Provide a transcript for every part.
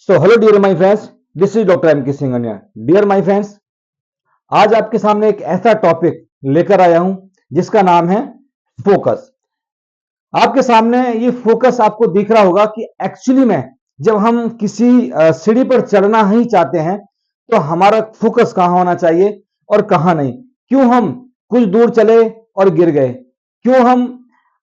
So hello dear my friends, this is doctor M K Singhania. Dear my friends, आज आपके सामने एक ऐसा टॉपिक लेकर आया हूं जिसका नाम है फोकस। आपके सामने ये फोकस आपको दिख रहा होगा कि एक्चुअली में जब हम किसी सीढ़ी पर चढ़ना ही चाहते हैं तो हमारा फोकस कहां होना चाहिए और कहां नहीं। क्यों हम कुछ दूर चले और गिर गए, क्यों हम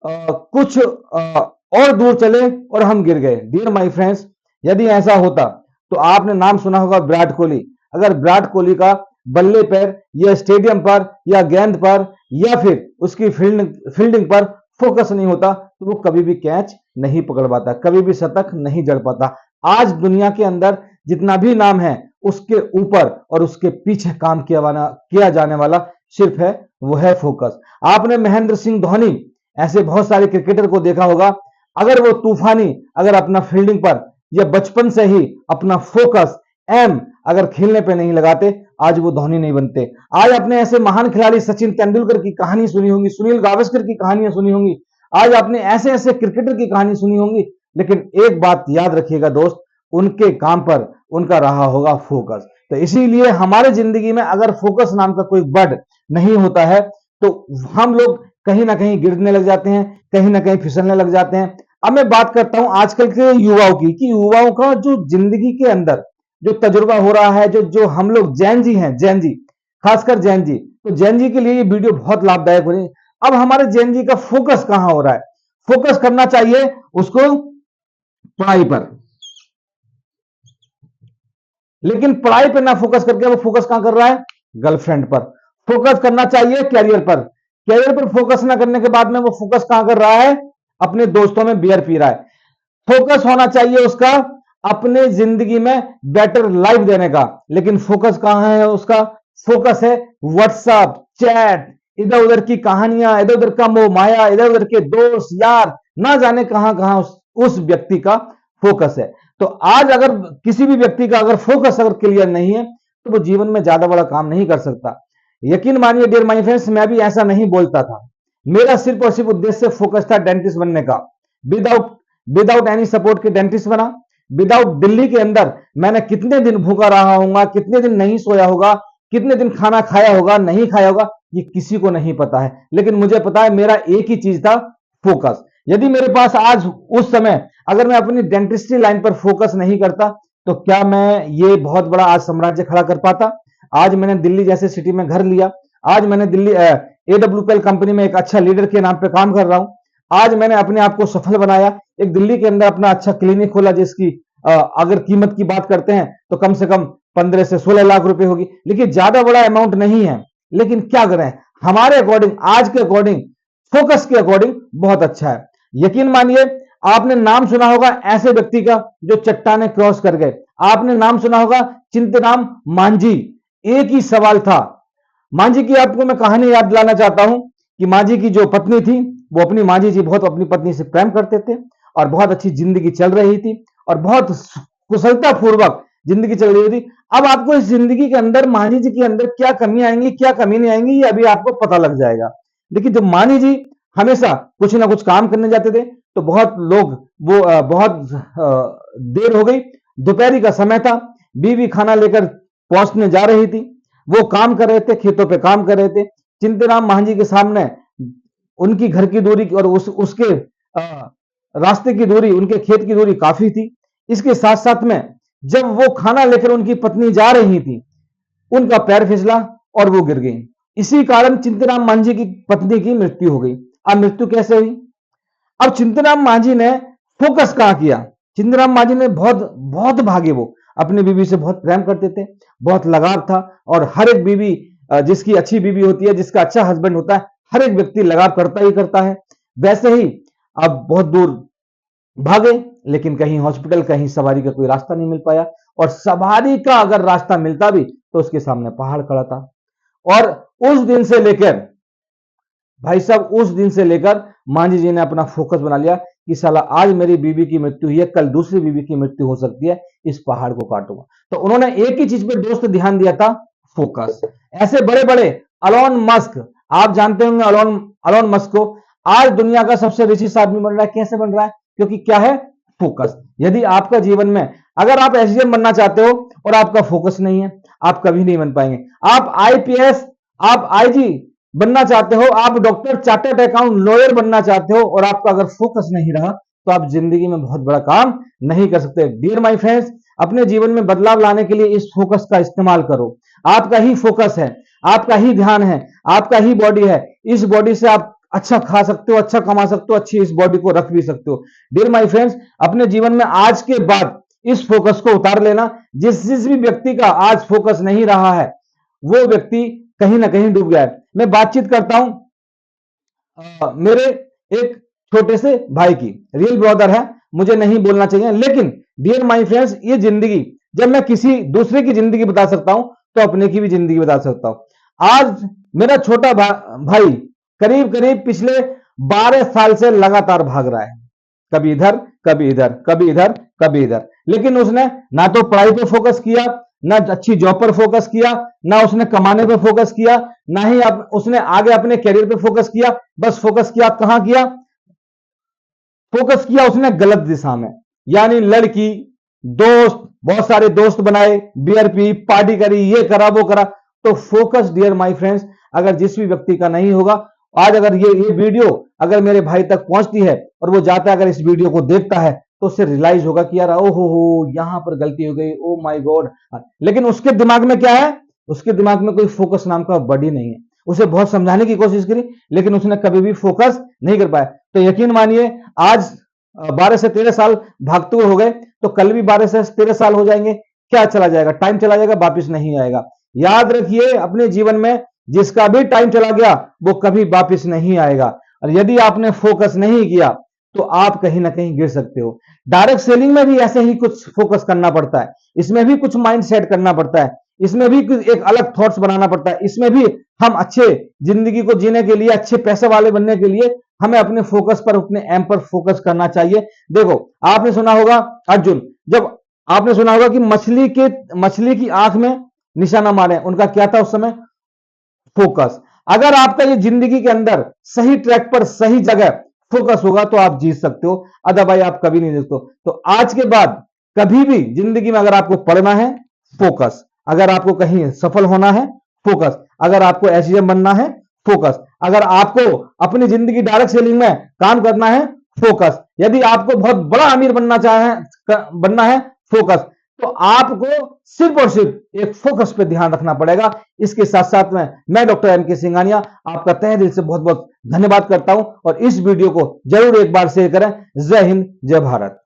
कुछ और दूर चले और हम गिर गए। डियर माय फ्रेंड्स, यदि ऐसा होता तो आपने नाम सुना होगा विराट कोहली। अगर विराट कोहली का बल्ले पर या स्टेडियम पर या गेंद पर या फिर उसकी फील्डिंग पर फोकस नहीं होता तो वो कभी भी कैच नहीं पकड़ पाता, कभी भी शतक नहीं जड़ पाता। आज दुनिया के अंदर जितना भी नाम है उसके ऊपर और उसके पीछे काम किया जाने वाला सिर्फ है, वो है फोकस। आपने महेंद्र सिंह धोनी ऐसे बहुत सारे क्रिकेटर को देखा होगा, अगर वो तूफानी अगर अपना फील्डिंग पर या बचपन से ही अपना फोकस एम अगर खेलने पे नहीं लगाते आज वो धोनी नहीं बनते। आज आपने ऐसे महान खिलाड़ी सचिन तेंदुलकर की कहानी सुनी होगी, सुनील गावस्कर की कहानियां सुनी होंगी, आज आपने ऐसे ऐसे क्रिकेटर की कहानी सुनी होंगी, लेकिन एक बात याद रखिएगा दोस्त, उनके काम पर उनका रहा होगा फोकस। तो इसीलिए हमारे जिंदगी में अगर फोकस नाम का कोई वर्ड नहीं होता है तो हम लोग कहीं ना कहीं गिरने लग जाते हैं, कहीं ना कहीं फिसलने लग जाते हैं। अब मैं बात करता हूं आजकल के युवाओं की, कि युवाओं का जो जिंदगी के अंदर जो तजुर्बा हो रहा है, जो जो हम लोग जैन जी हैं, जैन जी, खासकर जैन जी, तो जैन जी के लिए ये वीडियो बहुत लाभदायक हो रही है। अब हमारे जैन जी का फोकस कहां हो रहा है? फोकस करना चाहिए उसको पढ़ाई पर, लेकिन पढ़ाई पर ना फोकस करके वो फोकस कहां कर रहा है? गर्लफ्रेंड पर। फोकस करना चाहिए कैरियर पर, कैरियर पर फोकस ना करने के बाद में वो फोकस कहां कर रहा है? अपने दोस्तों में बियर पी रहा है। फोकस होना चाहिए उसका अपने जिंदगी में बेटर लाइफ देने का, लेकिन फोकस कहां है उसका? फोकस है व्हाट्सएप, चैट, इधर उधर की कहानियां, इधर उधर का मोह माया, इधर उधर के दोस्त यार, ना जाने कहां कहां उस व्यक्ति का फोकस है। तो आज अगर किसी भी व्यक्ति का अगर फोकस अगर क्लियर नहीं है तो वो जीवन में ज्यादा बड़ा काम नहीं कर सकता। यकीन मानिए डियर माय फ्रेंड्स, मैं भी ऐसा नहीं बोलता था। मेरा सिर्फ और सिर्फ उद्देश्य फोकस था डेंटिस्ट बनने का। विदाउट विदाउट एनी सपोर्ट के डेंटिस्ट बना। विदाउट दिल्ली के अंदर मैंने कितने दिन भूखा रहा होगा, कितने दिन नहीं सोया होगा, कितने दिन खाना खाया होगा, नहीं खाया होगा, ये किसी को नहीं पता है। लेकिन मुझे पता है मेरा एक ही चीज था, फोकस। यदि मेरे पास आज उस समय अगर मैं अपनी डेंटिस्ट्री लाइन पर फोकस नहीं करता तो क्या मैं ये बहुत बड़ा आज साम्राज्य खड़ा कर पाता? आज मैंने दिल्ली जैसे सिटी में घर लिया, आज मैंने दिल्ली AWPL कंपनी में एक अच्छा लीडर के नाम पे काम कर रहा हूं, आज मैंने अपने आप को सफल बनाया, एक दिल्ली के अंदर अपना अच्छा क्लिनिक खोला जिसकी अगर कीमत की बात करते हैं तो कम से कम 15 से 16 लाख रुपए होगी। लेकिन ज्यादा बड़ा अमाउंट नहीं है, लेकिन क्या करें, हमारे अकॉर्डिंग, आज के अकॉर्डिंग, फोकस के अकॉर्डिंग बहुत अच्छा है। यकीन मानिए, आपने नाम सुना होगा ऐसे व्यक्ति का जो चट्टाने क्रॉस कर गए। आपने नाम सुना होगा चिंतनराम मांझी। एक ही सवाल था मांझी की, आपको मैं कहानी याद दिलाना चाहता हूं कि मांझी की जो पत्नी थी, वो अपनी मांझी जी बहुत अपनी पत्नी से प्रेम करते थे और बहुत अच्छी जिंदगी चल रही थी और बहुत कुशलता पूर्वक जिंदगी चल रही थी। अब आपको इस जिंदगी के अंदर मांझी जी के अंदर क्या कमी आएंगी, क्या कमी नहीं आएंगी, ये अभी आपको पता लग जाएगा। लेकिन जब मांझी जी हमेशा कुछ ना कुछ काम करने जाते थे तो बहुत लोग वो बहुत देर हो गई, दोपहरी का समय था, बीवी खाना लेकर पहुंचने जा रही थी, वो काम कर रहे थे, खेतों पे काम कर रहे थे। चिंतनराम मांझी के सामने उनकी घर की दूरी और उसके रास्ते की दूरी, उनके खेत की दूरी काफी थी। इसके साथ साथ में जब वो खाना लेकर उनकी पत्नी जा रही थी, उनका पैर फिसला और वो गिर गई। इसी कारण चिंतनराम मांझी की पत्नी की मृत्यु हो गई। अब मृत्यु कैसे हुई? अब चिंतनराम मांझी ने फोकस कहां किया? चिंतनराम मांझी ने बहुत बहुत भागे, वो अपनी बीवी से बहुत प्रेम करते थे, बहुत लगाव था। और हर एक बीवी, जिसकी अच्छी बीवी होती है, जिसका अच्छा हस्बैंड होता है, हर एक व्यक्ति लगाव करता ही करता है। वैसे ही अब बहुत दूर भागे, लेकिन कहीं हॉस्पिटल, कहीं सवारी का कोई रास्ता नहीं मिल पाया, और सवारी का अगर रास्ता मिलता भी तो उसके सामने पहाड़ खड़ा था। और उस दिन से लेकर, भाई साहब, उस दिन से लेकर मांझी जी ने अपना फोकस बना लिया कि साला आज मेरी बीवी की मृत्यु हुई है, कल दूसरी बीवी की मृत्यु हो सकती है, इस पहाड़ को काटूंगा। तो उन्होंने एक ही चीज पे दोस्त ध्यान दिया था, फोकस। ऐसे बड़े बड़े अलोन मस्क, आप जानते होंगे अलोन मस्क को, आज दुनिया का सबसे रिचेस्ट आदमी बन रहा है। कैसे बन रहा है? क्योंकि क्या है? फोकस। यदि आपका जीवन में अगर आप एसडीएम बनना चाहते हो और आपका फोकस नहीं है, आप कभी नहीं बन पाएंगे। आप आईपीएस, आप आईजी बनना चाहते हो, आप डॉक्टर, चार्टर्ड अकाउंट, लॉयर बनना चाहते हो और आपका अगर फोकस नहीं रहा तो आप जिंदगी में बहुत बड़ा काम नहीं कर सकते। डियर माय फ्रेंड्स, अपने जीवन में बदलाव लाने के लिए इस फोकस का इस्तेमाल करो। आपका ही फोकस है, आपका ही ध्यान है, आपका ही बॉडी है। इस बॉडी से आप अच्छा खा सकते हो, अच्छा कमा सकते हो, अच्छी इस बॉडी को रख भी सकते हो। डियर माय फ्रेंड्स, अपने जीवन में आज के बाद इस फोकस को उतार लेना। जिस भी व्यक्ति का आज फोकस नहीं रहा है वो व्यक्ति कहीं ना कहीं डूब गया है। मैं बातचीत करता हूं मेरे एक छोटे से भाई की, रियल ब्रदर है, मुझे नहीं बोलना चाहिए, लेकिन डियर माय फ्रेंड्स, ये जिंदगी जब मैं किसी दूसरे की जिंदगी बता सकता हूं तो अपने की भी जिंदगी बता सकता हूं। आज मेरा छोटा भाई करीब करीब पिछले 12 साल से लगातार भाग रहा है, कभी इधर कभी इधर, कभी इधर कभी इधर, लेकिन उसने ना तो पढ़ाई पे फोकस किया, ना अच्छी जॉब पर फोकस किया, ना उसने कमाने पे फोकस किया, ना ही उसने आगे अपने करियर पे फोकस किया। बस फोकस किया कहां किया? फोकस किया उसने गलत दिशा में, यानी लड़की, दोस्त, बहुत सारे दोस्त बनाए, बियर पी, पार्टी करी, ये करा वो करा। तो फोकस डियर माय फ्रेंड्स अगर जिस भी व्यक्ति का नहीं होगा, आज अगर ये वीडियो अगर मेरे भाई तक पहुंचती है और वो जाता है अगर इस वीडियो को देखता है तो उससे रियलाइज होगा कि यार ओहो हो यहां पर गलती हो गई, ओ माय गॉड। लेकिन उसके दिमाग में क्या है? उसके दिमाग में कोई फोकस नाम का बॉडी नहीं है। उसे बहुत समझाने की कोशिश करी लेकिन उसने कभी भी फोकस नहीं कर पाया। तो यकीन मानिए आज 12 से 13 साल भागते हुए हो गए तो कल भी 12 से 13 साल हो जाएंगे। क्या चला जाएगा? टाइम चला जाएगा, वापिस नहीं आएगा। याद रखिए अपने जीवन में जिसका भी टाइम चला गया वो कभी वापिस नहीं आएगा। और यदि आपने फोकस नहीं किया तो आप कहीं ना कहीं गिर सकते हो। डायरेक्ट सेलिंग में भी ऐसे ही कुछ फोकस करना पड़ता है, इसमें भी कुछ माइंड सेट करना पड़ता है, इसमें भी कुछ एक अलग थॉट्स बनाना पड़ता है, इसमें भी हम अच्छे जिंदगी को जीने के लिए, अच्छे पैसे वाले बनने के लिए हमें अपने फोकस पर, अपने एम पर फोकस करना चाहिए। देखो आपने सुना होगा अर्जुन, जब आपने सुना होगा कि मछली की आंख में निशाना मारे, उनका क्या था उस समय? फोकस। अगर आपका ये जिंदगी के अंदर सही ट्रैक पर, सही जगह फोकस होगा तो आप जीत सकते हो, अदरवाइज आप कभी नहीं जीत सकते। तो आज के बाद कभी भी जिंदगी में अगर आपको पढ़ना है फोकस, अगर आपको कहीं सफल होना है फोकस, अगर आपको एसडीएम बनना है फोकस, अगर आपको अपनी जिंदगी डायरेक्ट सेलिंग में काम करना है फोकस, यदि आपको बहुत बड़ा अमीर बनना है फोकस, तो आपको सिर्फ और सिर्फ एक फोकस पे ध्यान रखना पड़ेगा। इसके साथ साथ में मैं डॉक्टर एम के सिंघानिया आपका तहे दिल से बहुत बहुत धन्यवाद करता हूं और इस वीडियो को जरूर एक बार शेयर करें। जय हिंद, जय भारत।